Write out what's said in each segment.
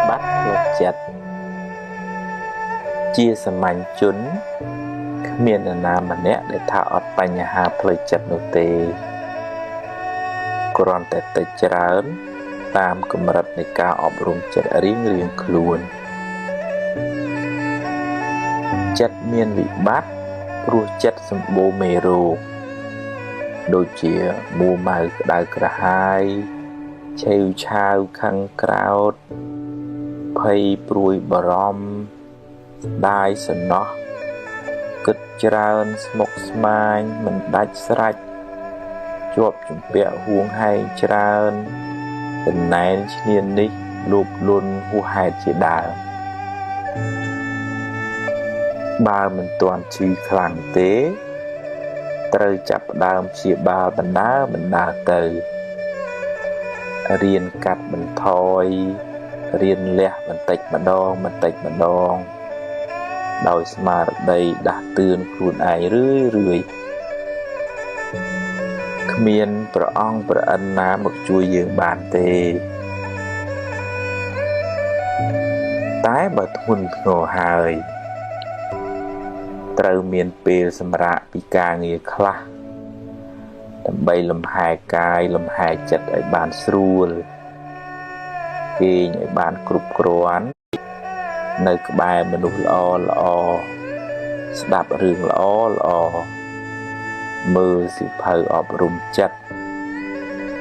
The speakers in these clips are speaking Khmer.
bắt là chặt chia sẻ mạnh chốn miền ở Nam mà nè để thảo ở bánh nhà hà phơi chặt nô tê còn tại tại trán tam cầm rậtในการอบรมจัดเรียงเรียงคลวนจัดเมียนวิบัติรู้จัดสมบูรณ์เมโรโดยเฉพาะมูมาดาวกระหายเชลชาวคังกราวดภัยปลุยบรมได้สนอกึศจราอนสมกสมายมันดัชสลัดจวบจุ่มเปียห่วงให้จราอนเป็นนายชนียนิลูบลุนหัวหายจีดาบามันตัวชีคลังเตะเตยจับดามชีบาบันดาบันดาเตยเรียนกัดมันทอยเรียนเละมันติดมันดองมันติดมันดองโดยสมาร์ทได้ดักเตือนครูนไอเรื่อยเมียนประอ่องประอันน้ำมักช่วยยืงบานเตตายบัดหุ่นโง่หายเติมเมียนเปลสมระปีกาเงียคลาทำใบลมหายกายลมหายจัดไอบานสรูลเกยไอบานกรุบกรวนในกบายมนุษย์ละอสดับเรื่องละอมือสิเพออบรมจัด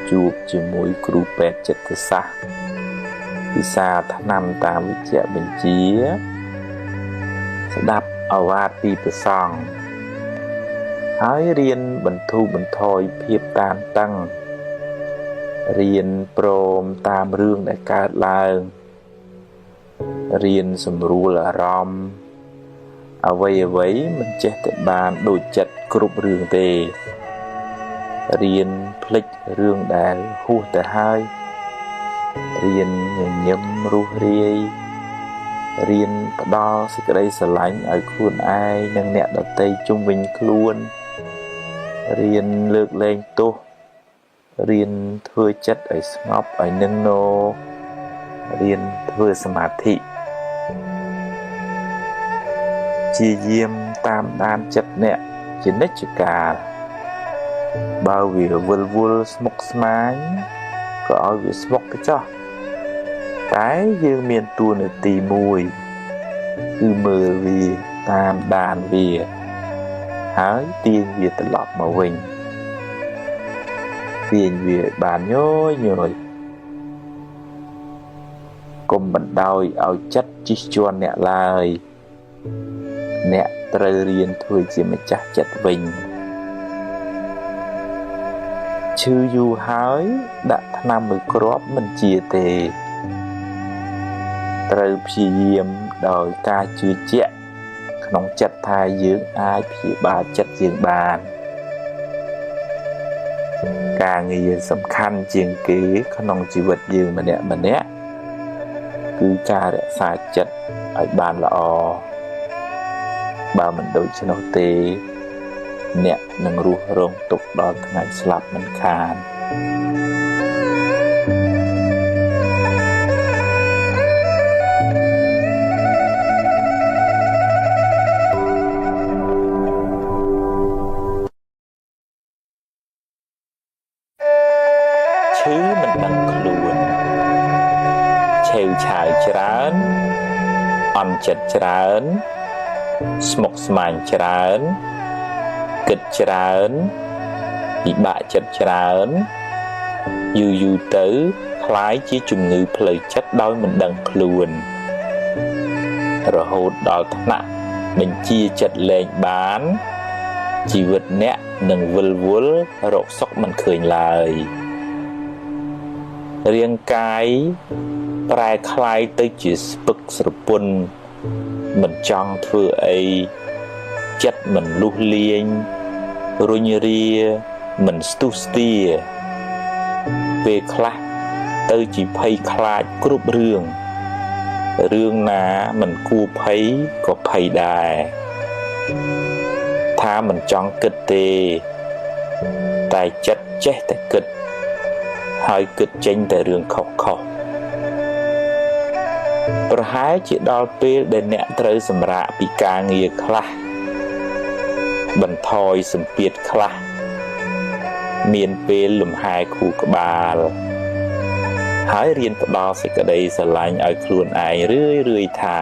จูบจมูกครูเป็ดจัตสะวิชาทนำตามวิจบัญชีสดับอาวาสปีประซองให้เรียนบรรทุบรรทอยเพียบตามตั้งเรียนโปรมตามเรื่องในการลางเรียนสมรู้ละรอมเอาไว้มันเจตบานโดยจัดกรุบเรื่องเตเรียนพลิกเรื่องแดงหูแต่ให้เรียนยิ้มรู้เรียเรียนปดอสิกระไดสลายไอ้คุณไอ้ยังเนะดัดเตยจุ่มวิญคล้วนเรียนเลือกเลงตุเรียนเธอจัดไอ้สงบไอ้นึงโนเรียนเธอสมาธิจีเยี่ยมตามดานจัดเนี่ยจินนิจกาบ่าววิวลสมกสมายก็เอาวิสมกไปจ้ะcái dương miền tu nửa tì mùi cứ mờ vì tam đàn vì hái tiên vì tận lọt mà huỳnh tiền vì bàn nhối nhồi cùng bật đôi ao chất chi cho nẹ lời nẹ trời riêng thôi chỉ mà chắc chặt vinh chư du hái đã năm mươi crop mình chia tề trời phi yếm đòi ca chư chẹ nóng chặt thai dưỡng ai phi ba chặt dưỡng bàn càng nghĩ sầm khăn chiên kế nóng chỉ vật dưỡng mà nè cứ ca để xa chặt ở bàn là bà mình đối cho nó tê nè nâng ru rong tục đó ngày slap mình khàn chứ mình đang luôn treo chào chán on chật chán smoke smile chán kịch chán bị bạ chật chán yu tới khái chỉ chùm ngư plei chất đôi mình đang luôn rồi hốt đòi thằng mình chia chật lên bán chỉ vật nè nâng vul rộ sóc mình khởi lại riêng cái prai khai tới chỉ bực sập bùn mình chọn thưa ấy chất mình lu liên rồi như ria mình stia về khai tới chỉ phay khai group rương ná mình cu phay có phay đài tha mình chọn kịch tê tài chất chết tại kịch ហើយគិតចេញតែរឿងខុសប្រហែលជាដល់ពេលដែលអ្នកត្រូវសម្រាកពីការងារខ្លះបន្ថយសម្ពាធខ្លះមានពេលលំហែខួរក្បាលហើយរៀនផ្ដល់សេចក្តីស្រឡាញ់ឲ្យខ្លួនឯងរឿយថា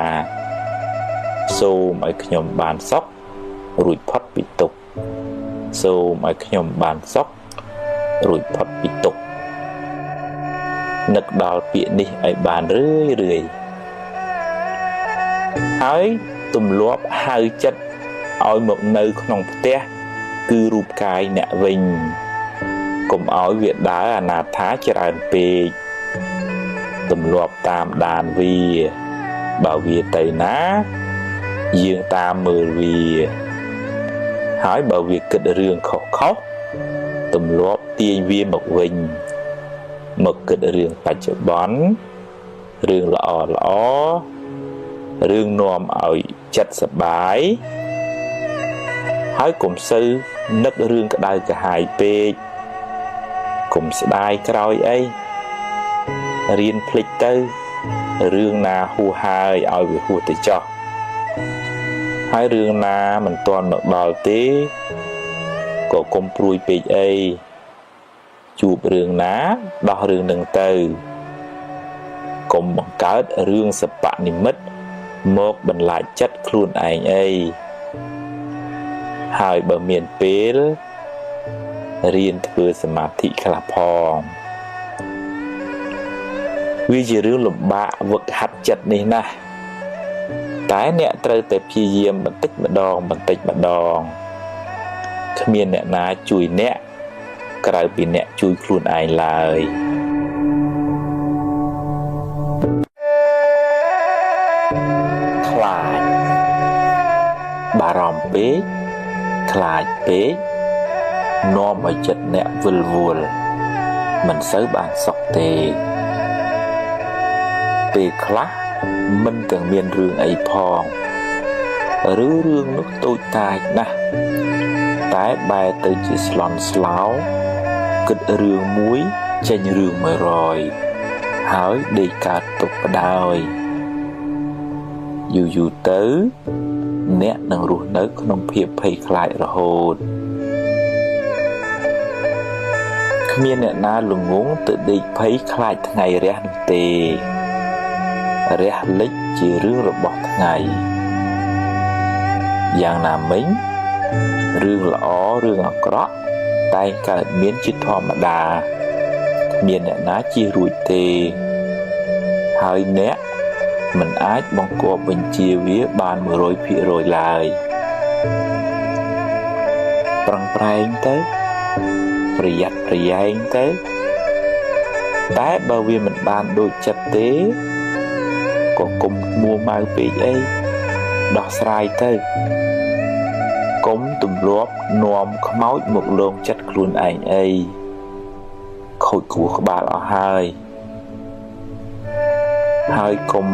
សូមឲ្យខ្ញុំបានសុខរួចផុតពីទុក្ខសូមឲ្យខ្ញុំបានសុខរួចផុតពីទុក្ខនឹកដល់ពាក្យនេះឲ្យបានរឿយហើយទម្លាប់ហៅចិត្តឲ្យមកនៅក្នុងផ្ទះគឺរូបកាយអ្នកវិញកុំឲ្យវាដើរអនាថាច្រើនពេកទម្លាប់តាមដានវាបើវាទៅណាយើងតាមមើលវាហើយបើវាគិតរឿងខុសទម្លាប់ទាញវាមកវិញមកគិតរឿងបច្ចុប្បន្នរឿងល្អរឿងនាំឲ្យចិត្តសប្បាយហើយកុំសូវនឹករឿងក្តៅក្រហាយពេកកុំស្ដាយក្រោយអីរៀនភ្លេចទៅរឿងណាហួសហើយឲ្យវាហួសទៅចោះហើយរឿងណាមិនទាន់មកដល់ទេក៏កុំព្រួយពេកអីជួបរឿងណាដោះរឿងនឹងទៅកុំបង្កើតរឿងសពនិមិត្តមកបន្លាចចិត្តខ្លួនឯងអីហើយបើមានពេលរៀនធ្វើសមាធិខ្លះផងវាជារឿងលំបាកវឹកហាត់ចិត្តនេះណាស់តែអ្នកត្រូវតែព្យាយាមបន្តិចម្ដងគ្មានអ្នកណាជួយអ្នកក្រៅពីអ្នកជួយខ្លួនឯងឡើយខ្លាចបារម្ភពេកខ្លាចពេកនាំឲ្យចិត្តអ្នកវិលវល់មិនសូវបានសុខទេពេលខ្លះមិនទាំងមានរឿងអីផងឬរឿងនោះតូចតាចណាស់តែបែរទៅជាស្លន់ស្លោគិតរឿងមួយចេញរឿង100ហើយដេកកើតទុកផ្ដាយយូរទៅអ្នកនឹងរស់នៅក្នុងភាពភ័យខ្លាចរហូតគ្មានអ្នកណាល្ងងទៅដេកភ័យខ្លាចថ្ងៃរះនោះទេរះលិចជារឿងរបស់ថ្ងៃយ៉ាងណាមិញរឿងល្អរឿងអាក្រក់តែងកើតមានជាធម្មតាគ្មានអ្នកណាជៀសរួចទេហើយអ្នកមិនអាចបង្គាប់បញ្ជាវាបាន 100% ឡើយប្រឹងប្រែងទៅប្រយ័ត្នប្រយែងទៅតែបើវាមិនបានដូចចិត្តទេក៏កុំមួម៉ៅពេកអីដោះស្រាយទៅកុំទម្លាប់នាំខ្មោចមកលងចិត្តខ្លួនឯងអីខូចខួរក្បាលអស់ហើយកុំ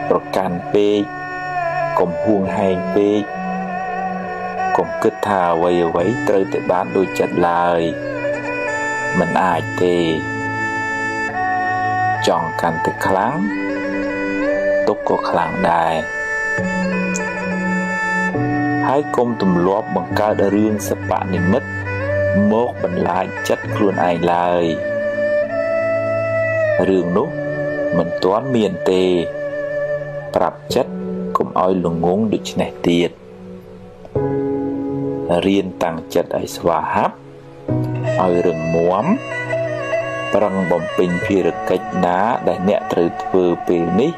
ប្រកាន់ពេកកុំហួងហែងពេកកុំគិតថាអ្វីត្រូវតែបានដូចចិត្តឡើយមិនអាចទេចង់កាន់តែខ្លាំងទុកក៏ខ្លាំងដែរហើយកុំទម្លាប់បង្កើតរឿងសពនិមិត្តមកបន្លាចចិត្តខ្លួនឯងឡើយរឿងនោះមិនទាន់មានទេប្រាប់ចិត្តកុំឲ្យល្ងងដូចនេះទៀតរៀនតាំងចិត្តឲ្យស្វាហាប់ឲ្យរឹងមាំប្រឹងបំពេញភារកិច្ចណាដែលអ្នកត្រូវធ្វើពេលនេះ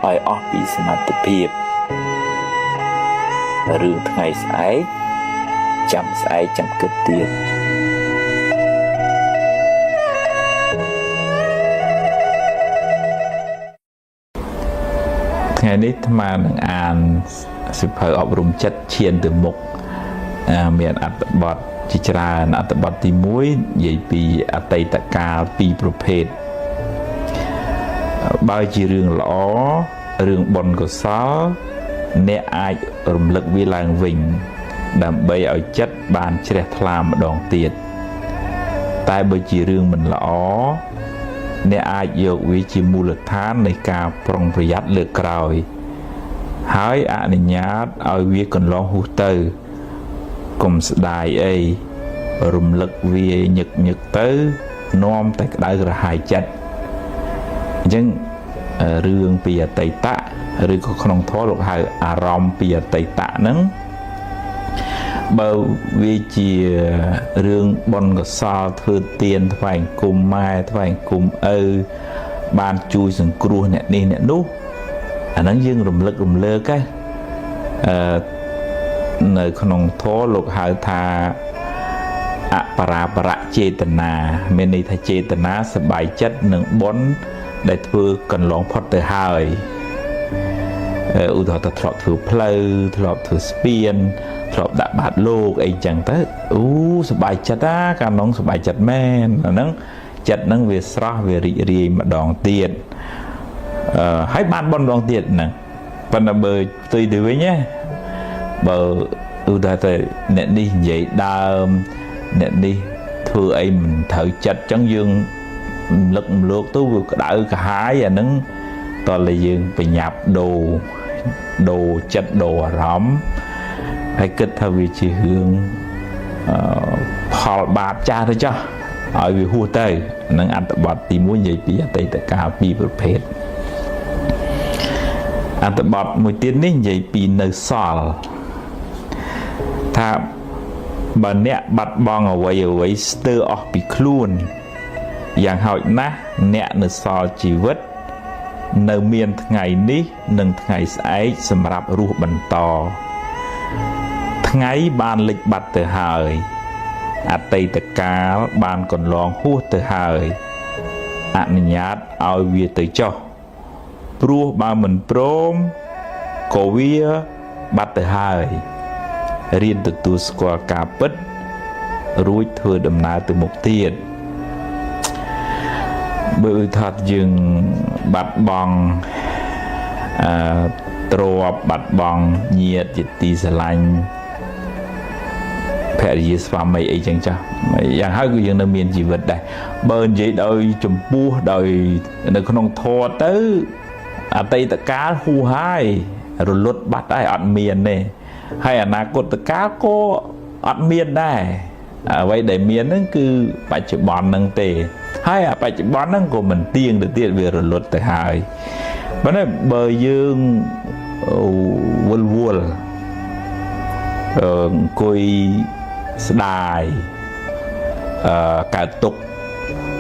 ឲ្យអស់ពីសមត្ថភាពរឿងថ្ងៃស្អែកចាំស្អែកចាំគិតទៀតថ្ងៃនេះអាត្មានឹងអានសៀវភៅអប់រំចិត្តឈានទៅមុខមានអត្ថបទជាច្រើនអត្ថបទទី1និយាយពីអតីតកាល2ប្រភេទបើជារឿងល្អរឿងបុណ្យកុសលអ្នកអាចរំលឹកវាឡើងវិញដើម្បីឲ្យចិត្តបានជ្រះថ្លាម្ដងទៀតតែបើជារឿងមិនល្អ អ្នកអាចយកវាជាមូលដ្ឋាននៃការប្រុងប្រយ័ត្នលើកក្រោយហើយអនុញ្ញាតឲ្យវាកន្លងហួសទៅកុំស្ដាយអីរំលឹកវាញឹកទៅនាំតែក្តៅក្រហាយចិត្តអញ្ចឹងរឿងពីអតីតឬក៏ក្នុងធម៌លោកហៅអារម្មណ៍ពីអតីតហ្នឹងបើវាជារឿងបុណ្យកុសលធ្វើទានថ្វាយគុំម៉ែថ្វាយគុំឪបានជួយសង្គ្រោះអ្នកនេះអ្នកនោះអាហ្នឹងយើងរំលឹករំលើកនៅក្នុងធម៌លោកហៅថាអបរាបរៈចេតនាមានន័យថាចេតនាសប្បាយចិត្តនឹងបុណ្យដែលធ្វើកន្លងផុតទៅហើយឧទាហរណ៍ថាធ្លាប់ធ្វើផ្លូវធ្លាប់ធ្វើស្ពានធ្លាប់ដាក់បាតលោកអីចឹងទៅសប្បាយចិត្តកាលនោះសប្បាយចិត្តមែនអាហ្នឹងចិត្តហ្នឹងវាស្រស់វារីករាយម្ដងទៀតហើយបានបុណ្យម្ដងទៀតហ្នឹងប៉ុន្តែបើផ្ទុយទៅវិញណាបើឧទាហរណ៍ថាអ្នកនេះនិយាយដើមអ្នកនេះធ្វើអីមិនត្រូវចិត្តចឹងយើងលឹកលោកទៅវាក្តៅក្រហាយអាហ្នឹងតើតែយើងបញ្ញាប់ដូរចិត្តដូរអារម្មណ៍ហើយគិតថាវាជារឿងផលបាបចាស់ទៅចុះឲ្យវាហួសទៅនឹងអត្ថបទទី1និយាយពីអតីតកាល2ប្រភេទអត្ថបទមួយទៀតនេះនិយាយពីនៅសល់ថាបើអ្នកបាត់បង់អ្វីស្ទើរអស់ពីខ្លួនយ៉ាងហោចណាស់អ្នកនៅសល់ជីវិតនៅមានថ្ងៃនេះនិងថ្ងៃស្អែកសម្រាប់រស់បន្តថ្ងៃបានលិចបាត់ទៅហើយអតីតកាលបានកន្លងហួសទៅហើយអនុញ្ញាតឲ្យវាទៅចុះព្រោះបើមិនព្រមក៏វាបាត់ទៅហើយរៀនទទួលស្គាល់ការពិតរួចធ្វើដំណើរទៅមុខទៀតបើថាយើងបាត់បង់ទ្រព្យបាត់បង់ញាតិជាទីស្រឡាញ់ភរិយាស្វាមីអីចឹងចាស់យ៉ាងហើយគឺយើងនៅមានជីវិតដែរបើនិយាយដោយចំពោះដោយនៅក្នុងធម៌ទៅអតីតកាលហួសហើយរលត់បាត់ហើយអត់មានទេហើយអនាគតកាលក៏អត់មានដែរអ្វីដែលមានហ្នឹងគឺបច្ចុប្បន្នហ្នឹងទេហើយបច្ចុប្បន្នហ្នឹងក៏មិនទៀងទៅទៀតវារលត់ទៅហើយប៉ុន្តែបើយើងវល់អង្គុយស្ដាយកើតទុក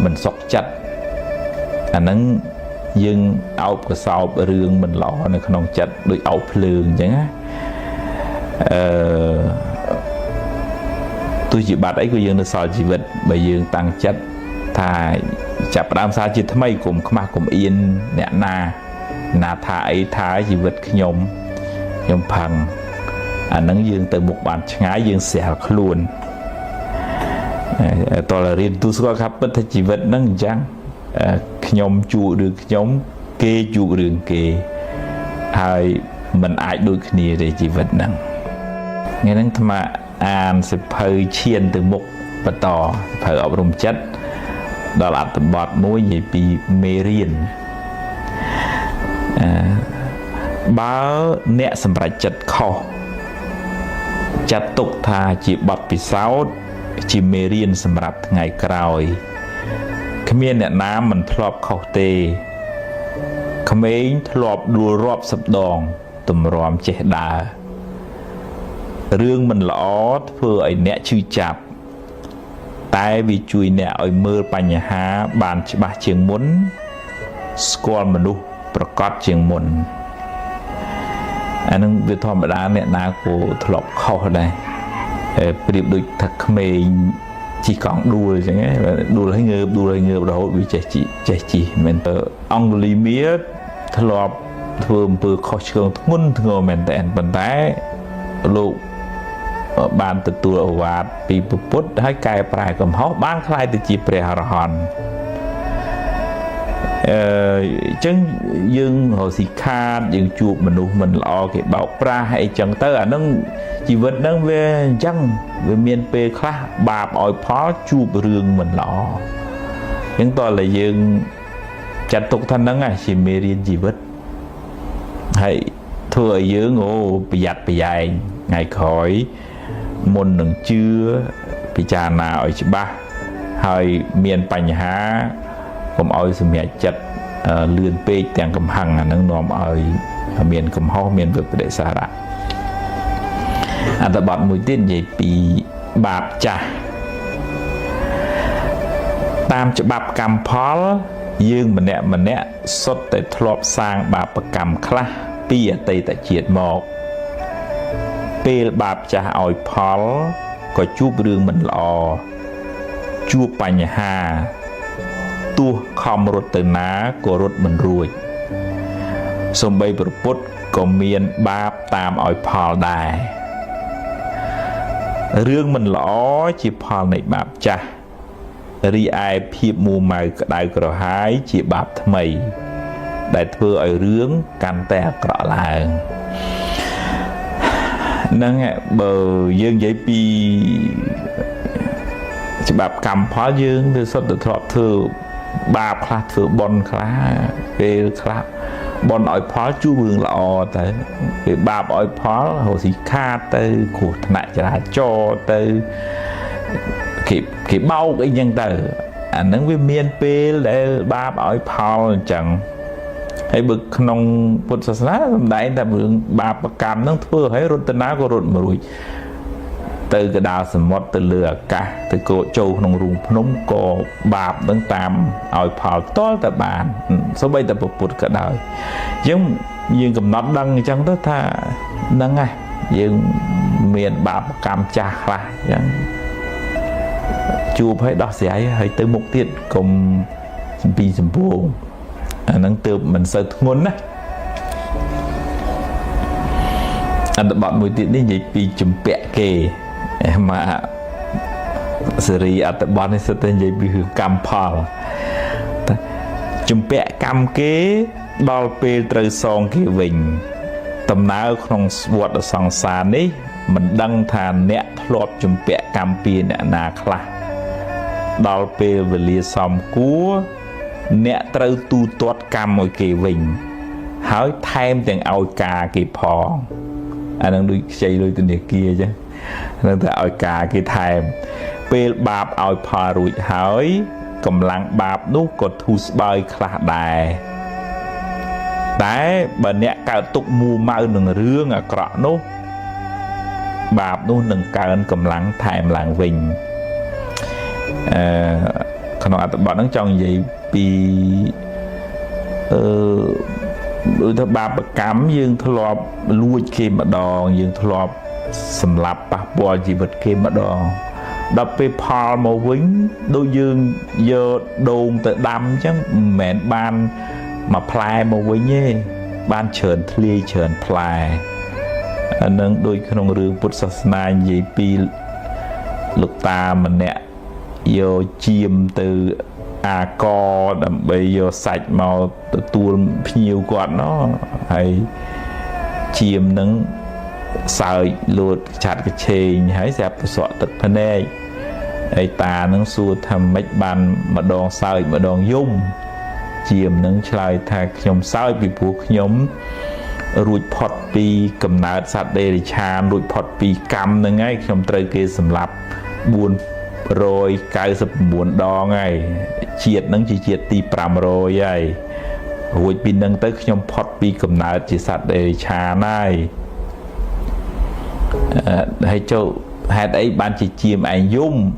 មិនសុខចិត្តអាហ្នឹងយើងអោបកសោបរឿងមិនល្អនៅក្នុងចិត្តដូចអោបភ្លើងអញ្ចឹងណាទោះជាបាត់អីក៏យើងនៅសល់ជីវិតបើយើងតាំងចិត្តថាចាប់ផ្ដើមសារជាថ្មីកុំខ្មាស់កុំអៀនអ្នកណាថាអីថាជីវិតខ្ញុំផឹងអាហ្នឹងយើងទៅមុខបានឆ្ងាយយើងស្រាលខ្លួនតើរៀនទូស្គាល់ថាពិតថាជីវិតហ្នឹងអញ្ចឹងខ្ញុំជួបរឿងខ្ញុំគេជួបរឿងគេហើយมันអាចដូចគ្នាទេជីវិតហ្នឹងថ្ងៃហ្នឹងអាត្មាអានសិភៅឈានទៅមុខបន្តសិភៅអប់រំចិត្តដល់អត្ថបទមួយនិយាយពីមេរៀនបើអ្នកសម្រេចចិត្តខុសចាត់ទុកថាជាបទពិសោធន៍ជាមេរៀនសម្រាប់ថ្ងៃក្រោយគ្មានអ្នកណាមិនធ្លាប់ខុសទេក្មេងធ្លាប់ដួលរាប់សិបដងទម្រាំចេះដើររឿងមិនល្អធ្វើឲ្យអ្នកឈឺចាប់តែវាជួយអ្នកឲ្យមើលបញ្ហាបានច្បាស់ជាងមុនស្គាល់មនុស្សប្រកបជាងមុនអានឹងវាធម្មតាអ្នកណាក៏ធ្លាប់ខុសដែរប្រៀបដូចថាក្មេងជិះកង់ដួលអញ្ចឹងដួលឲ្យងើបរហូតវាចេះជិះមែនតើអង្គលីមៀធ្លាប់ធ្វើអំពើខុសឆ្គងធ្ងន់ធ្ងរមែនតើប៉ុន្តែលោកបានទទួលឱវាទពីពុទ្ធហើយកែប្រែកំហុសបានក្លាយទៅជាព្រះអរហន្តអញ្ចឹងយើងរកស៊ីខាតយើងជួបមនុស្សមិនល្អគេបោកប្រាស់អីចឹងទៅអានឹងជីវិតហ្នឹងវាអញ្ចឹងវាមានពេលខ្លះបាបឲ្យផលជួបរឿងមិនល្អ ยังตอนเลยยังจัดตกท่านนั่งไงชิมเมรีนจีวิตให้ทั่วยืงโอ้ประหยัดประหยัดไงคอยมนหนึ่งเชื้อพิจารณาเอาใช่ปะให้เมียนปัญหาผมเอาสมัยจัดเลื่อนเปย์แต่งกำหังนั่งนอมเอาเมียนกำห้องเมียนเบิกประเดสาระอัตบัตมวยเต้นใหญ่ปีบาปจ่าตามฉบับกรรมพอลยืงมันเนี่ยสดแต่ทลบสร้างบาปกรรมคละปีเตยแต่เจียดหมอกเปลบาปจะเอาพอลก็จูบเรื่องมันรอจูบปัญหาตัวคอมรถเตนาก็รถมันรวยสมบัยประพุทธก็เมียนบาปตามเอาพอลได้เรื่องมันล้อจีพอลในบาปจ้ะรีไอพีบมูมากระไดกระหายจีบาปทำไมได้เพื่อไอเรื่องการแต่กระลางนั่งไงเบอร์ยื่นใหญ่ปีจีบาปกรรมพอยื่นคือสดทอดเธอบาปคลาดเธอบอลคลาเกลคลาบอลอ้อยพอจูเมืองละอแต่บาปอ้อยพอหัวสีคาเตอขูดหนักจะจอเตอขีเบ้าcái nhân từ anh nói với miền P để ba bỏi phao chẳng hay bực nông Phật giáo đại ta bực ba bậc cam nó thưa hay rốt tên áo có rốt mà rồi từ cái đào sầm mót từ lửa cả từ cổ châu nông rùng nông cổ bạp đang tam ỏi phao to tại bàn số bây ta bực cả đời giống như cầm nót đăng chẳng đó tha đăng ngay nhưng miền bạp cam cha là chẳng chùa phải đo xẻ hay tới một tiết cùng bị sầm bùa năng từ mình sợ ngôn á anh đã bọn mùi tiết đến vậy bị chùm bẹ kề mà xử lý anh đã bọn này sẽ tên vậy bị hư cam phò chùm bẹ cam kế đo bê trời song kia vinh tầm nào không vọt ở song xa này mình đăng thàn nẹ lọt chùm bẹ cam pì nẹ nà khla đo bê về lìa xóm cua nẹ trâu tu tốt cam ở kì vinh hỏi thêm chẳng ao cà kì phò anh đang đi chơi đôi tên kia chứ nên ta ao cà kì thêm bê bạp ao phò rồi hỏi cầm lăng bạp nút có thu bơi khla đài đấy bà nẹ cao tục mù mau nâng rương ở cọ nút bạp nút nâng cao cầm lăng thêm làng vinhขณะbọn nó trong vậy vì đối với ba bậc cám dương thọ lọp lui khi mà đò dương thọ lọp sầm lạp bạc bò gì vật khi mà đò đập về phò màu vĩnh đôi dương giờ đồn tự đâm chứ mẹ ban mà plai màu vĩnh nhé ban chờn thli chờn plai nâng đôi khi nông rừng Phật giáo gì vì lục ta mình nè vô chiêm từ co đầm bây giờ sạch màu tuôn nhiều quạt nó hay chiêm nâng sợi lụt chặt cái chèn hãy dẹp sọ tật thân đây ấy ta nâng xua thầm mấy bàn mà đòn sợi mà đòn dung chiêm nâng chơi thà nhóm sợi bị buộc nhóm rụi phọt pi cầm nát sát đây để chạm rụi phọt pi cầm nâng ngay nhóm trời kia sầm lạp buồn rồi cái sập buồn đo ngay chiết nâng chỉ chiết ti pram rồi vậy rồi pin nâng tới nhóm phọt pi cầm nát chỉ sát để chạm này hay cho hai đấy ban chỉ chiêm anh dung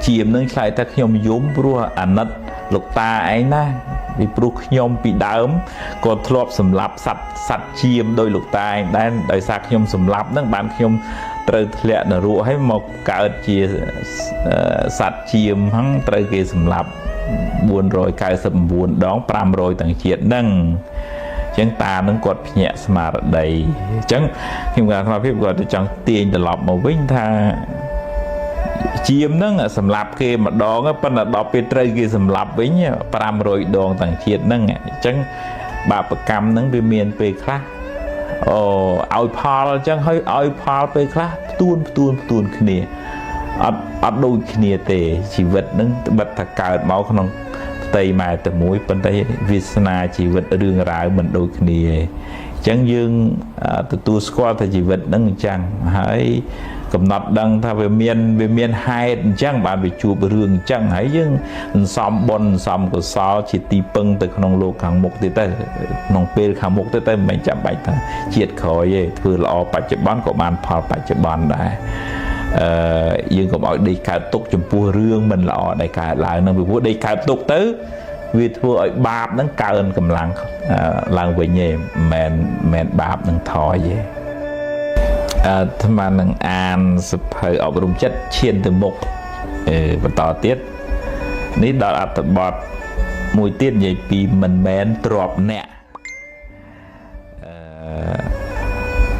chiêm nâng lại ta nhóm dung rùa anh nát lục ta ấy na vì pru nhóm bị đớm còn thọp sầm lạp sạch chiêm đôi lục ta anh đang đợi sạc nhóm sầm lạp nâng ban nhóm trời lẹ nở rùa hay một cả chia sạch chiêm hắn trời kia sầm lạp buồn rồi cái sầm buồn đón pram rồi tầng chuyện nâng chẳng ta nâng cột nhẹ mà đầy chẳng khi mà tham phép gọi chẳng tiền để lọp một vinh tha chiêm nâng sầm lạp kia mà đón á phần là đọc bên trời kia sầm lạp với nhá pram rồi đón tầng chuyện nâng chẳng bà bậc cam nâng bên miền về khác ao phal chẳng hơi ao phal về khác tuôn kia អត់ដូចគ្នាទេជីវិតនឹងបិទថាកើតមកក្នុងផ្ទៃម៉ែតែមួយប៉ុន្តែវាសនាជីវិតរឿងរ៉ាវមិនដូចគ្នាទេអញ្ចឹងយើងទទួលស្គាល់ថាជីវិតនឹងអញ្ចឹងហើយកំណត់ដឹងថាវាមានហេតុអញ្ចឹងបានវាជួបរឿងអញ្ចឹងហើយយើងសន្សំបុណ្យសន្សំកុសលជាទីពឹងទៅក្នុងលោកខាងមុខទៀតទៅក្នុងពេលខាងមុខទៀតទៅមិនចាំបាច់ថាជាតិក្រោយទេធ្វើល្អបច្ចុប្បន្នក៏បានផលបច្ចុប្បន្នដែរយើងកុំឲ្យដេកកើតទុកចំពោះរឿងមិនល្អដែលកើតឡើងនឹងពីព្រោះដេកកើតទុកទៅវាធ្វើឲ្យបាបនឹងកើនកម្លាំងឡើងវិញទេមិនបាបនឹងថយទេអាត្មានឹងអានសភៅអប់រំចិត្តឈានទៅមុខបន្តទៀតនេះដល់អត្ថបទមួយទៀតនិយាយពីមិនមែនទ្របអ្នក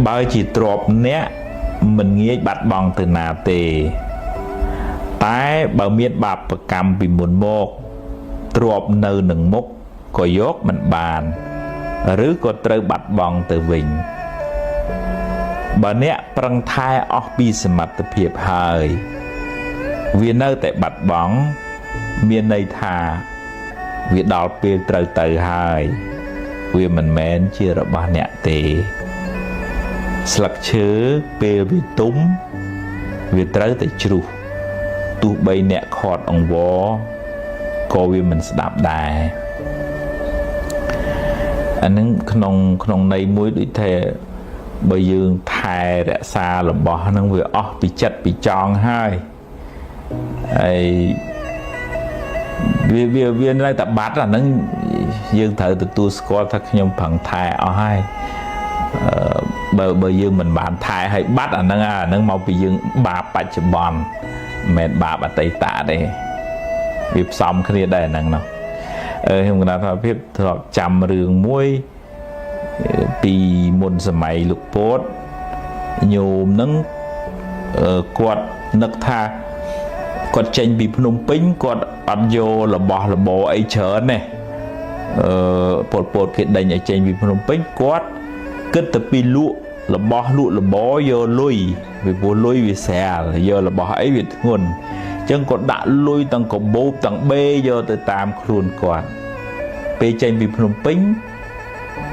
បើជាទ្របអ្នកមិនងាយបាត់បង់ទៅណាទេតែបើមានបាបកម្មពីមុនមកទ្របនៅនឹងមុខក៏យកមិនបានឬក៏ត្រូវបាត់បង់ទៅវិញបើអ្នកប្រឹងថែអស់ពីសមត្ថភាពហើយវានៅតែបាត់បង់មានន័យថាវាដល់ពេលត្រូវទៅហើយវាមិនមែនជារបស់អ្នកទេស្លឹកឈើពេលវាទុំវាត្រូវតែជ្រុះទោះបីអ្នកខាត់អង្វរក៏វាមិនស្ដាប់ដែរអានឹងក្នុងន័យមួយដូចថាបើយើងថែរក្សារបស់ហ្នឹងវាអស់ពីចិត្តពីចង់ហើយហើយវានៅតែបាត់អាហ្នឹងយើងត្រូវទទួលស្គាល់ថាខ្ញុំប្រឹងថែអស់ហើយបើយើងមិនបានថែឲ្យបាត់អាហ្នឹងមកពីយើងបាបបច្ចុប្បន្នមិនមែនបាបអតីតទេវាផ្សំគ្នាដែរហ្នឹងណោះខ្ញុំគណថាភាពធ្លាប់ចាំរឿងមួយពីមុនសម័យលោកពោតញោមហ្នឹងគាត់នឹកថាគាត់ចេញពីភ្នំពេញគាត់អត់យករបស់របរអីច្រើនទេពលពតគេដេញឲ្យចេញពីភ្នំពេញគាត់គិតទៅពីលក់របស់លក់របរយកលុយពីព្រោះលុយវាស្រាលយករបស់អីវាធ្ងន់អញ្ចឹងគាត់ដាក់លុយទាំងកបោបទាំងបេយកទៅតាមខ្លួនគាត់ពេលចេញពីភ្នំពេញ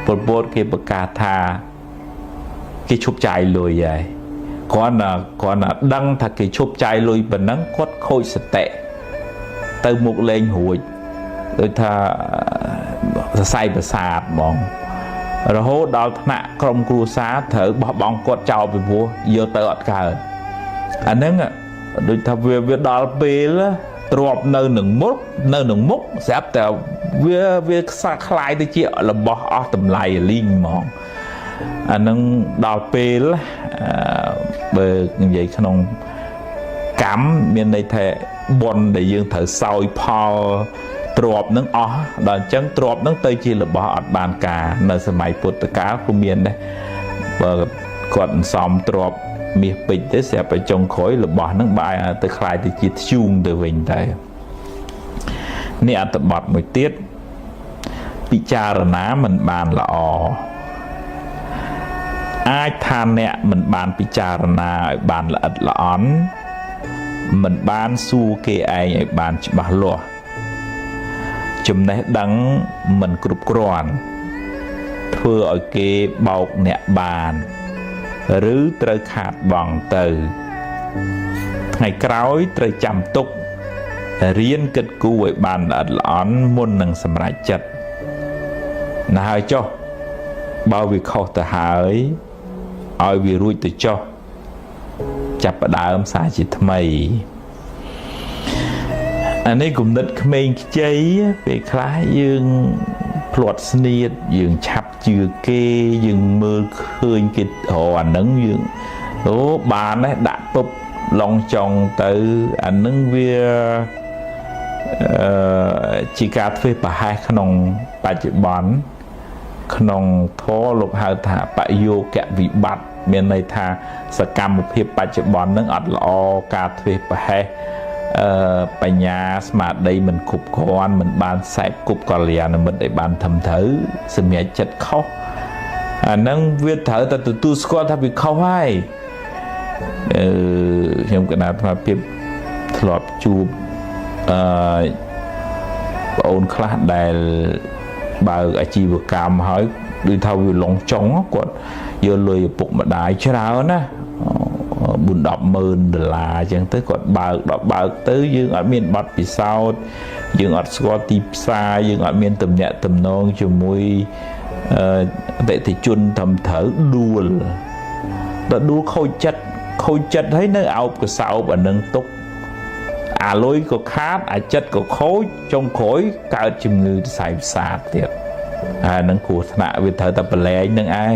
ពលពតគេប្រកាសថាគេឈប់ចាយលុយហើយគាត់ដឹងថាគេឈប់ចាយលុយប៉ុណ្ណឹងគាត់ខូចសតិទៅមុខលេងរួចដូចថាសរសៃប្រសាទហ្មងរហូតដល់ថ្នាក់ក្រុមគ្រួសារត្រូវបោះបង់គាត់ចោលពីព្រោះយកទៅអត់កើតអាហ្នឹងដូចថាវាដល់ពេលទ្របនៅនឹងមុខស្រាប់តែវាខ្សែខ្លាយទៅជារបស់អស់តម្លៃលីងហ្មងអានឹងដល់ពេលបើនិយាយក្នុងកម្មមានន័យថាបុណ្យដែលយើងត្រូវសោយផលទ្របនឹងអស់ដល់អញ្ចឹងទ្របនឹងទៅជារបស់អត់បានការនៅសម័យពុទ្ធកាលក៏មានដែរបើគាត់សំទ្របមាសពេជ្រទៅស្រាប់តែចុងក្រោយរបស់នឹងបែរទៅคล้ายទៅជាធ្យូងទៅវិញទៅនេះអត្ថបទមួយទៀតពិចារណាមិនបានល្អអាចថាអ្នកមិនបានពិចារណាឲ្យបានល្អិតល្អន់មិនបានសួរគេឯងឲ្យបានច្បាស់លាស់ចំណេះដឹងមិនគ្រប់គ្រាន់ធ្វើឲ្យគេបោកអ្នកបានឬត្រូវខាតបង់ទៅថ្ងៃក្រោយត្រូវចាំទុករៀនគិតគូរឲ្យបានល្អិតល្អន់មុននឹងសម្រេចចិត្តណាហើយចុះបើវាខុសទៅហើយឲ្យវារួចទៅចុះចាប់ផ្ដើមសារជាថ្មីអានេះគំនិតក្មេងខ្ចីពេលខ្លះយើងភ្លាត់ស្នៀតយើងឆាប់ជឿគេយើងមើលឃើញគេអាហ្នឹងយើងបានដែរដាក់ពុបឡងចុងទៅអាហ្នឹងវាជាការធ្វើប្រហែសក្នុងបច្ចុប្បន្នក្នុងធម៌លោកហៅថាបយោគវិបត្តិមានន័យថាសកម្មភាពបច្ចុប្បន្ននឹងអត់ល្អការធ្វើប្រហែសបញ្ញាស្មារតីមិនគ្រប់គ្រាន់មិនបានខ្សែគប់កល្យាណមិត្តឲ្យបានត្រឹមត្រូវសម្រេចចិត្តខុសអាហ្នឹងវាត្រូវតែទទួលស្គាល់ថាវាខុសហើយខ្ញុំកណាត់ថាភាព ធ្លាប់ជួបបងអូនខ្លះដែលបើកអាជីវកម្មហើយដូចថាវាឡងចុងគាត់យកលុយឪពុកម្ដាយច្រើនណា$4-10,000អញ្ចឹងទៅគាត់បើកទៅយើងអត់មានប័ណ្ណពិសោធន៍យើងអត់ស្គាល់ទីផ្សារយើងអត់មានទំនាក់ទំនងជាមួយអតិថិជនត្រឹមត្រូវដួលខូចចិត្តហើយនៅអោបកសោបអានឹងទុកអាលុយក៏ខាតអាចិត្តក៏ខូចចុងក្រោយកើតជំងឺសរសៃប្រសាទទៀតហើយនឹងគ្រោះថ្នាក់វាត្រូវតែប្រឡែងនឹងឯង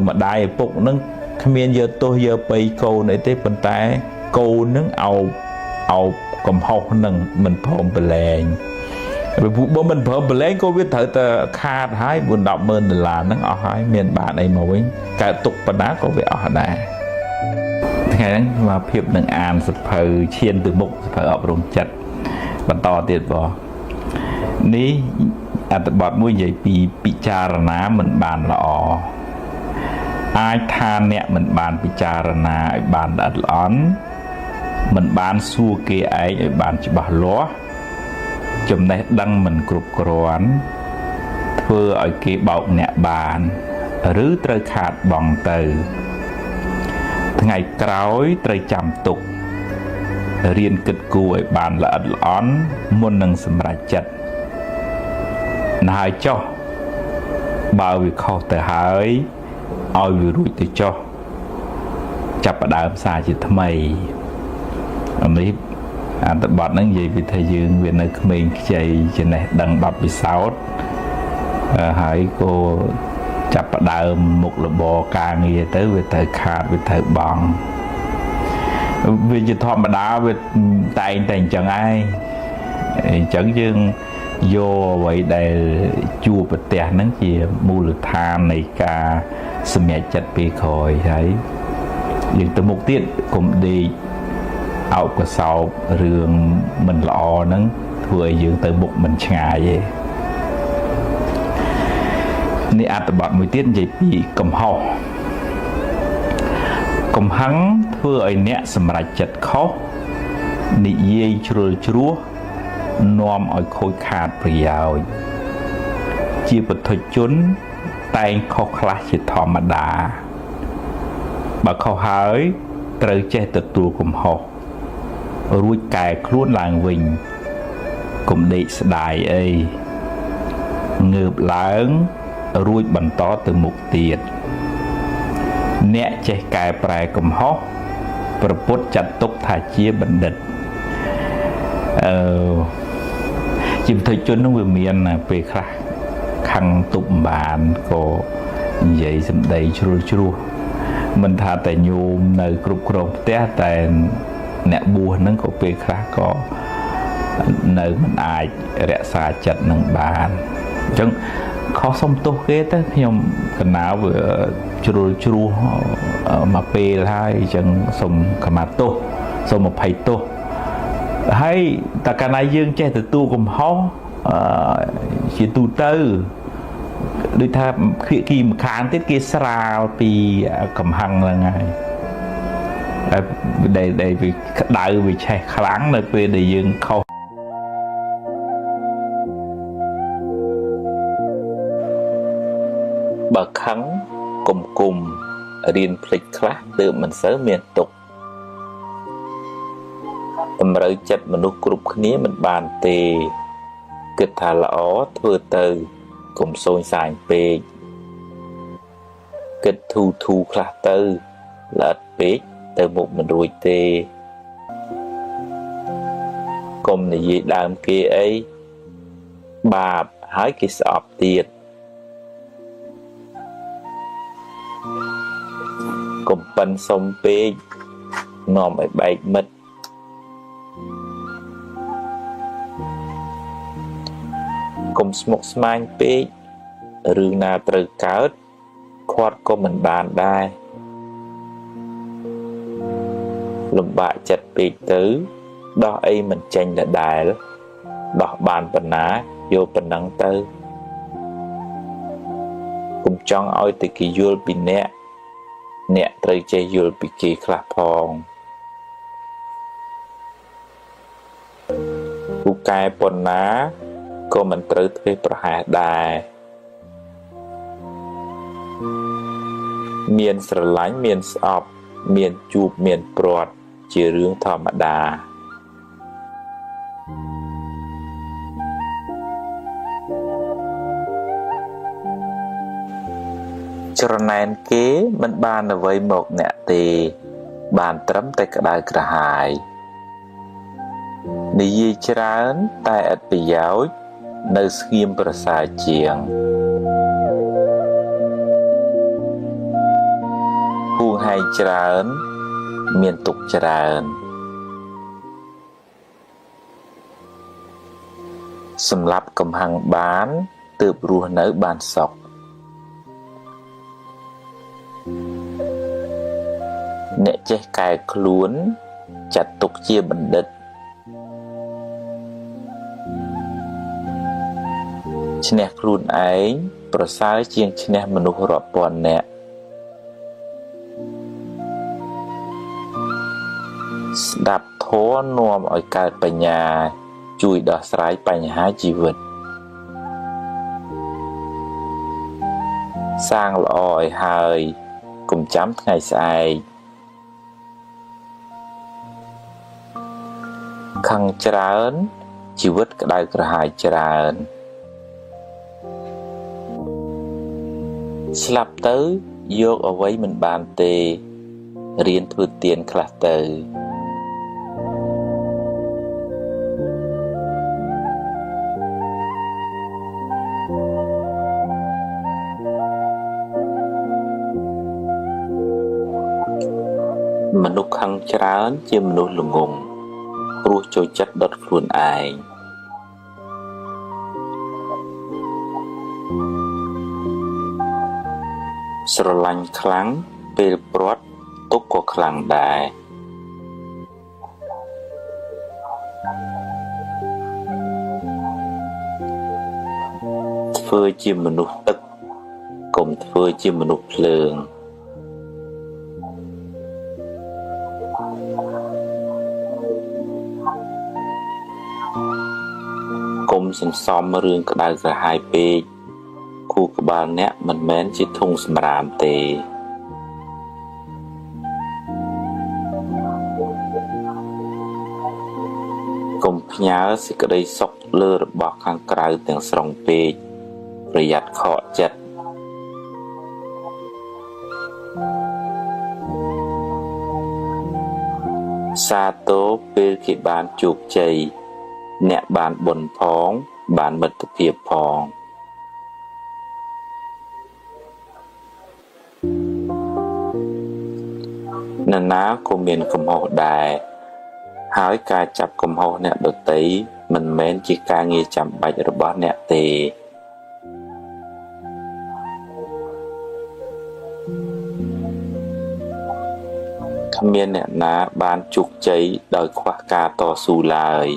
ម្ដាយឪពុកនឹងគ្មានយកទោសយកបៃកូនអីទេប៉ុន្តែកូននឹងអោបកំហុសនឹងមិនព្រមប្រឡែងបើមិនព្រមប្រឡែងក៏វាត្រូវតែខាតហើយ$4-10,000ហ្នឹងអស់ហើយមានបានអីមកវិញកើតទុកប៉ុណ្ណាក៏វាអស់ដែរថ្ងៃហ្នឹងមកភាពនឹងអានសភៅឈានទៅមុខសភៅអប់រំចិត្តបន្តទៀតបងនេះអត្ថបទមួយនិយាយពីពិចារណាមិនបានល្អអាចថាអ្នកមិនបានពិចារណាឲ្យបានល្អិតល្អន់មិនបានសួរគេឯងឲ្យបានច្បាស់លាស់ចំណេះដឹងមិនគ្រប់គ្រាន់ធ្វើឲ្យគេបោកអ្នកបានឬត្រូវខាតបង់ទៅថ្ងៃក្រោយត្រូវចាំទុករៀនគិតគូរឲ្យបានល្អិតល្អន់មុននឹងសម្រេចចិត្តណាហើយចុះបើវាខុសទៅហើយឲ្យវារួចទៅចុះចាប់ផ្ដើមសារជាថ្មីនេះអត្ថបទហ្នឹងនិយាយពីថាយើងវានៅក្មេងខ្ចីចំណេះដឹងបទពិសោធន៍ហើយក៏ចាប់ផ្ដើមមុខរបរការងារទៅវាត្រូវខាតវាត្រូវបង់វាជាធម្មតាវាតែងតែអញ្ចឹងឯងអញ្ចឹងយើងយកអ្វីដែលជួបប្រទះហ្នឹងជាមូលដ្ឋាននៃការសម្រេចចិត្តពេលក្រោយហើយយើងទៅមុខទៀតកុំដេកអោបកសោបរឿងមិនល្អហ្នឹងធ្វើឲ្យយើងទៅមុខមិនឆ្ងាយទេនេះអត្ថបទមួយទៀតនិយាយពីកំហុសកំហឹងធ្វើឲ្យអ្នកសម្រេចចិត្តខុសនិយាយជ្រុលជ្រោះនាំឲ្យខូចខាតប្រយោជន៍ជាពុទ្ធជនតែងខុសខ្លះជាធម្មតាបើខុសហើយត្រូវចេះទទួលកំហុសរួចកែខ្លួនឡើងវិញកុំដេកស្ដាយអីងើបឡើងរួចបន្តទៅមុខទៀតអ្នកចេះកែប្រែកំហុសព្រះពុទ្ធចាត់ទុកថាជាបណ្ឌិតជាពុទ្ធជននោះវាមានពេលខ្លះខឹងទុបបានក៏និយាយសម្ដីជ្រុលជ្រោះមិនថាតែញោមនៅគ្រប់គ្រងផ្ទះតែអ្នកបួសហ្នឹងក៏ពេលខ្លះក៏នៅមិនអាចរក្សាចិត្តនឹងបានអញ្ចឹងខុសសុំទោសគេទៅខ្ញុំកណាវវាជ្រុលជ្រោះមកពេលហើយអញ្ចឹងសុំខមាទោសសុំអភ័យទោសហើយតើកាលណាយើងចេះទទួលកំហុសជាទូទៅដូចថាភាគីម្ខាងទៀតគេស្រាលពីកំហឹងហ្នឹងហើយដែលវាក្តៅវាឆេះខ្លាំងនៅពេលដែលយើងខុសបើខឹងគុំរៀនភ្លេចខ្លះទើបមិនសូវមានទុកតម្រូវចិត្តមនុស្សគ្រប់គ្នាមិនបានទេគិតថាល្អធ្វើទៅកុំសូនសាញពេកគិតធូខ្លះទៅល្អិតពេកទៅមុខមិនរួចទេកុំនិយាយដើមគេអីបាបហើយគេស្អប់ទៀតកុំប៉ិនសុំពេកនាំឲ្យបែកមិត្តកុំស្មុគស្មាញពេករឿងណាត្រូវកើតខាត់ក៏មិនបានដែរលំបាកចិត្តពេកទៅដោះអីមិនចេញដដែលដោះបានប៉ុណ្ណាយកប៉ុណ្ណឹងទៅកុំចង់ឲ្យតែគេយល់ពីអ្នកត្រូវចេះយល់ពីគេខ្លះផង កែប៉ុណ្ណាក៏មិនត្រូវធ្វេសប្រហែសដែរមានស្រឡាញ់មានស្អប់មានជួបមានព្រាត់ជារឿងធម្មតាច្រណែនគេមិនបានអ្វីមកអ្នកទេបានត្រឹមតែក្តៅក្រហាយនិយាយច្រើនតែឥតប្រយោជន៍នៅស្ងៀមប្រសើរជាងហួងហែងច្រើនមានទុកច្រើនសម្រាប់កំហឹងបានទើបរស់នៅបានសុខអ្នកចេះកែខ្លួនចាត់ទុកជាបណ្ឌិតឈ្នះខ្លួនឯងប្រសើរជាងឈ្នះមនុស្សរាប់ពាន់នាក់ស្ដាប់ធម៌នាំឲ្យកើតបញ្ញាជួយដោះស្រាយបញ្ហាជីវិតសាងល្អឲ្យហើយកុំចាំថ្ងៃស្អែកខឹងច្រើនជីវិតក្តៅក្រហាយច្រើនស្លាប់ទៅយកអ្វីមិនបានទេរៀនធ្វើទានខ្លះទៅមនុស្សខឹងច្រើនជាមនុស្សល្ងង់ព្រោះចូលចិត្តដុតខ្លួនឯងស្រឡាញ់ខ្លាំងពេលព្រាត់ទុកក៏ខ្លាំងដែរធ្វើជាមនុស្សទឹកកុំធ្វើជាមនុស្សភ្លើងកុំសន្សំរឿងក្តៅក្រហាយពេកគូក្បាលអ្នកមិនមែនជាធុងសម្រាមទេកុំផ្ញើសេចក្តីសុខលើរបស់ខាងក្រៅទាំងស្រុងពេកប្រយ័ត្នខកចិត្តសាទរពេលគេបានជោគជ័យអ្នកបានបុណ្យផងបានមិត្តភាពផងនរណាក៏មានកំហុសដែរហើយការចាប់កំហុសអ្នកដទៃមិនមែនជាការងារចាំបាច់របស់អ្នកទេគ្មានអ្នកណាបានជោគជ័យដោយខ្វះការតស៊ូឡើយ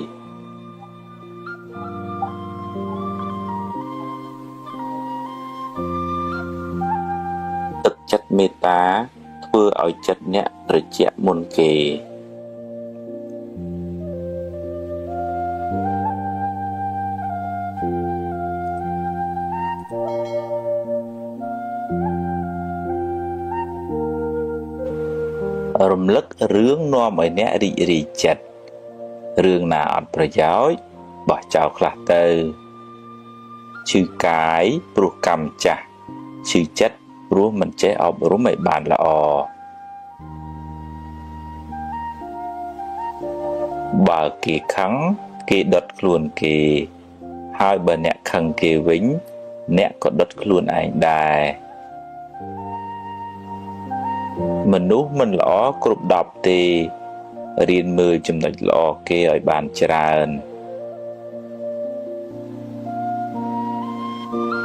ទឹកចិត្តមេត្តាធ្វើឲ្យចិត្តអ្នកត្រជាក់មុនគេរំលឹករឿងនាំឲ្យអ្នករីករាយចិត្តរឿងណាអត់ប្រយោជន៍បោះចោលខ្លះទៅឈឺកាយព្រោះកម្មចាស់ឈឺចិត្តព្រោះមិនចេះអប់រំឲ្យបានល្អបើគេខឹងគេដុតខ្លួនគេហើយបើអ្នកខឹងគេវិញអ្នកក៏ដុតខ្លួនឯងដែរមនុស្សមិនល្អគ្រប់10ទេរៀនមើលចំណុចល្អគេឲ្យបានច្រើន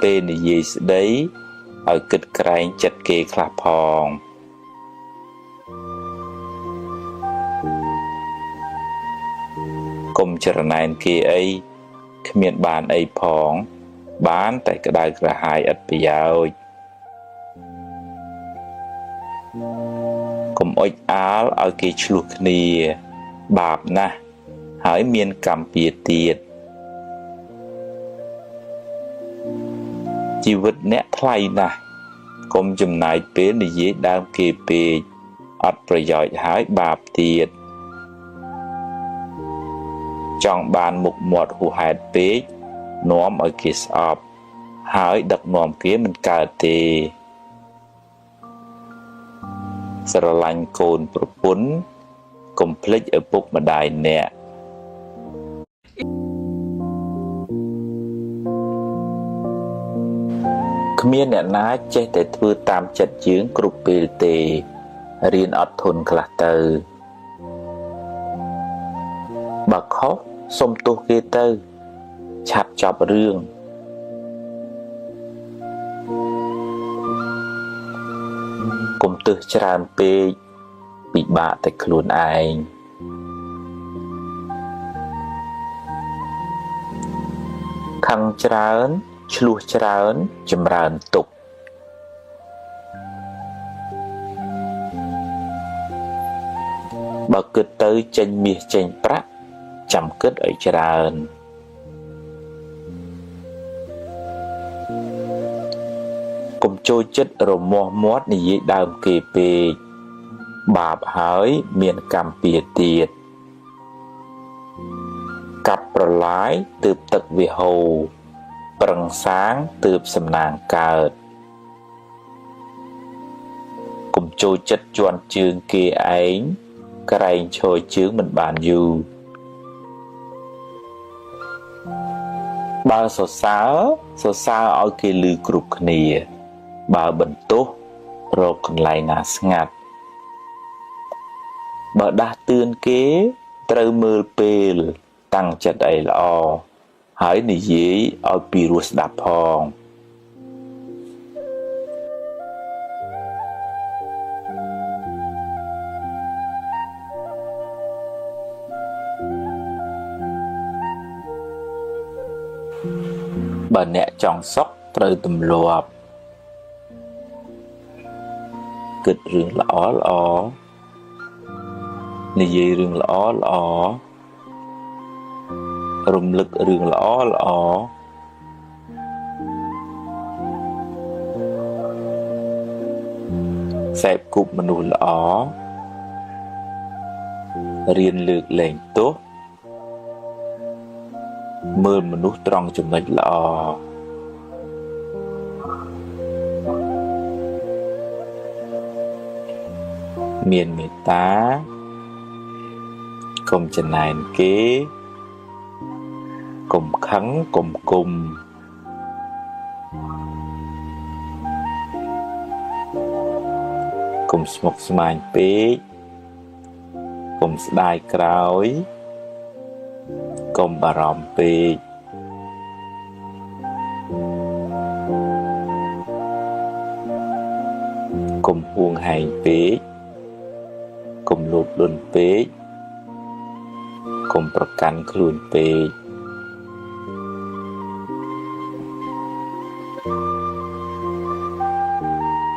ពេលនិយាយស្ដីឲ្យគិតក្រែងចិត្តគេខ្លះផងកុំច្រណែនគេអីគ្មានបានអីផងបានតែក្តៅក្រហាយឥតប្រយោជន៍កុំអុចអាលឲ្យគេឆ្លោះគ្នាបាបណាស់ហើយមានកម្មពៀទៀត ជីវិតអ្នកថ្លៃណាស់កុំចំណាយពេលនិយាយដើមគេពេកអត់ប្រយោជន៍ហើយបាបទៀតចង់បានមុខមាត់ហួសហេតុពេកនាំឲ្យគេស្អប់ហើយដឹកនាំគេមិនកើតទេស្រឡាញ់កូនប្រពន្ធកុំភ្លេចឪពុកម្ដាយអ្នកគ្មានអ្នកណាចេះតែធ្វើតាមចិត្តយើងគ្រប់ពេលទេរៀនអត់ធន់ខ្លះទៅបើខុសសុំទោសគេទៅឆាប់ចប់រឿងកុំទឹះច្រើនពេកពិបាកតែខ្លួនឯងខឹងច្រើនឆ្លោះច្រើនចម្រើនទុក្ខបើគិតទៅចេញមាសចេញប្រាក់ចាំគិតឲ្យច្រើនកុំចូលចិត្តរមាស់មាត់និយាយដើមគេពេកបាបហើយមានកម្មពៀទៀតកាប់ប្រឡាយទើបទឹកវាហូរប្រឹងសាងទើបសំណាងកើតកុំចូលចិត្តជន់ជើងគេឯងក្រែងឈរជើងមិនបានយូរបើសរសើរឲ្យគេឮគ្រប់គ្នាបើបន្ទោសរកកន្លែងណាស្ងាត់បើដាស់តឿនគេត្រូវមើលពេលតាំងចិត្តអីល្អហើយនិយាយឲ្យពីរោះស្ដាប់ផងបើអ្នកចង់សុខត្រូវទម្លាប់គិតរឿងល្អនិយាយរឿងល្អរំលឹករឿងល្អសេពគប់មនុស្សល្អរៀនលើកលែងទោសមើលមនុស្សត្រង់ចំណុចល្អមានមេត្តាកុំចំណែនគេកុំខឹងកុំគុំកុំស្មុគស្មាញពេកកុំស្ដាយក្រោយកុំបារម្ភពេកកុំហួងហែងពេកកុំលោភលន់ពេកកុំប្រកាន់ខ្លួនពេក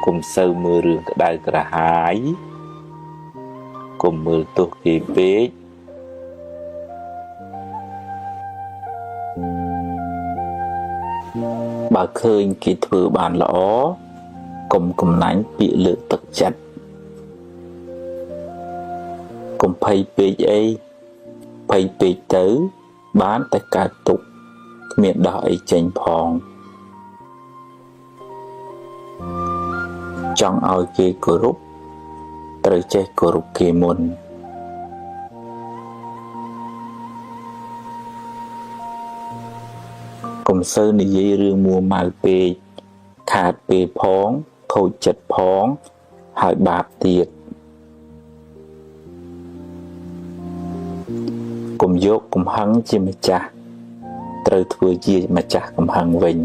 កុំសូវមើលរឿងក្តៅក្រហាយកុំមើលទោសគេពេកបើឃើញគេធ្វើបានល្អកុំកំណាញ់ពាក្យលើកទឹកចិត្តកុំភ័យពេកអីភ័យពេកទៅបានតែកើតទុក្ខគ្មានដោះអីចេញផងចង់ឲ្យគេគោរពត្រូវចេះគោរពគេមុនកុំសូវនិយាយរឿងមួម៉ៅពេកខាតពេលផងខូចចិត្តផងហើយបាបទៀតកុំយកកំហឹងជាម្ចាស់ត្រូវធ្វើជាម្ចាស់កំហឹងវិញ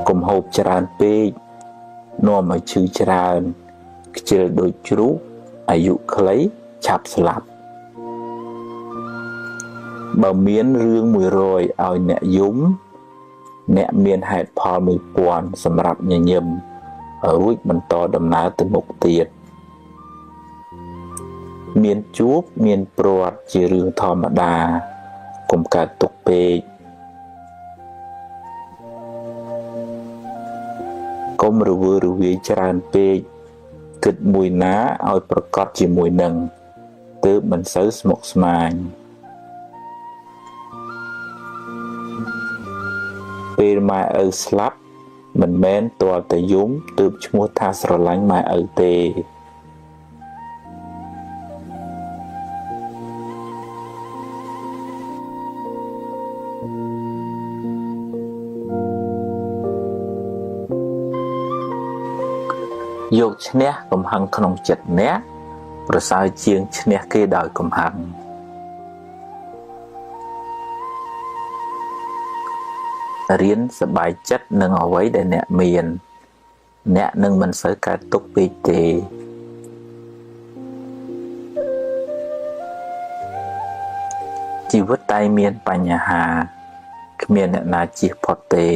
កុំហូបច្រើនពេកនាំឲ្យឈឺច្រើនខ្ជិលដូចជ្រូកអាយុខ្លីឆាប់ស្លាប់បើមានរឿង100ឲ្យអ្នកយំអ្នកមានហេតុផល1000សម្រាប់ញញឹមរួចបន្តដំណើរទៅមុខទៀតមានជួបមានព្រាត់ជារឿងធម្មតា កុំកើតទុកពេកកុំរវើរវាយច្រើនពេកគិតមួយណាឲ្យប្រកបជាមួយនឹងទើបមិនសូវស្មុគស្មាញពេលម៉ែឪស្លាប់មិនមែនទាល់តែយំទើបឈ្មោះថាស្រឡាញ់ម៉ែឪទេយកឈ្នះកំហឹងក្នុងចិត្តអ្នកប្រសើរជាងឈ្នះគេដោយកំហឹងរៀនសប្បាយចិត្តនឹងអ្វីដែលអ្នកមានអ្នកនឹងមិនសូវកើតទុក្ខពេកទេជីវិតតែមានបញ្ហាគ្មានអ្នកណាជៀសផុតទេ